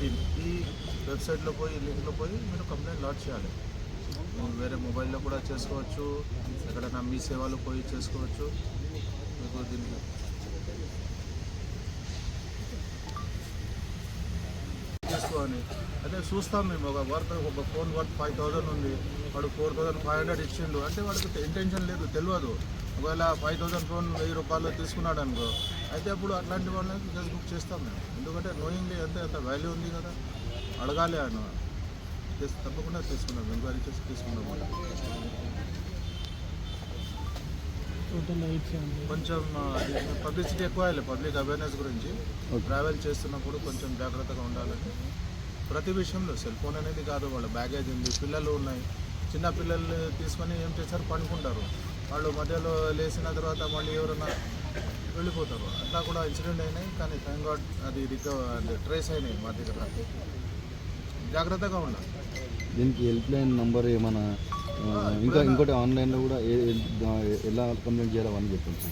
gov.in ఈ వెబ్సైట్లో పోయి లింక్లో పోయి మీరు కంప్లైంట్ లాడ్జ్ చేయాలి. వేరే మొబైల్లో కూడా చేసుకోవచ్చు, ఎక్కడైనా మీ సేవలో పోయి చేసుకోవచ్చు. మీకు దీనికి చేసుకోవాలి. అదే చూస్తాం మేము ఒక ఫోన్ వర్త్ 5,000 ఉంది, వాడు 4,500 ఇచ్చిండు అంటే వాడికి ఇంటెన్షన్ లేదు, తెలియదు. ఒకవేళ 5,000 ఫోన్ 1,000 రూపాయలు తీసుకున్నాడు అనుకో, అయితే అప్పుడు అట్లాంటి వాళ్ళకి కేసు బుక్ చేస్తాం మేము. ఎందుకంటే నోయింగ్లీ అంత వాల్యూ ఉంది కదా, అడగాలి ఆయన. తప్పకుండా తీసుకున్నాం, ఎంక్వైరీ చేసి తీసుకున్నాం. కొంచెం పబ్లిసిటీ ఎక్కువ అయ్యాలి, పబ్లిక్ అవేర్నెస్ గురించి. ట్రావెల్ చేస్తున్నప్పుడు కొంచెం జాగ్రత్తగా ఉండాలని ప్రతి విషయంలో. సెల్ ఫోన్ అనేది కాదు, వాళ్ళ బ్యాగేజ్ ఉంది, పిల్లలు ఉన్నాయి, చిన్న పిల్లలు తీసుకొని ఏం చేస్తారు, పండుకుంటారు. వాళ్ళు మధ్యలో లేచిన తర్వాత మళ్ళీ ఎవరైనా వెళ్ళిపోతారు. అట్లా కూడా ఇన్సిడెంట్ అయినాయి, కానీ థ్యాంక్ గాడ్ అది ట్రేస్ అయినాయి మా దగ్గర. జాగ్రత్తగా ఉండాలి. దీనికి హెల్ప్ లైన్ నంబర్ ఏమైనా ఇంకోటి ఆన్లైన్లో కూడా ఎలా కంప్లైంట్ చేయాలో అని చెప్పండి.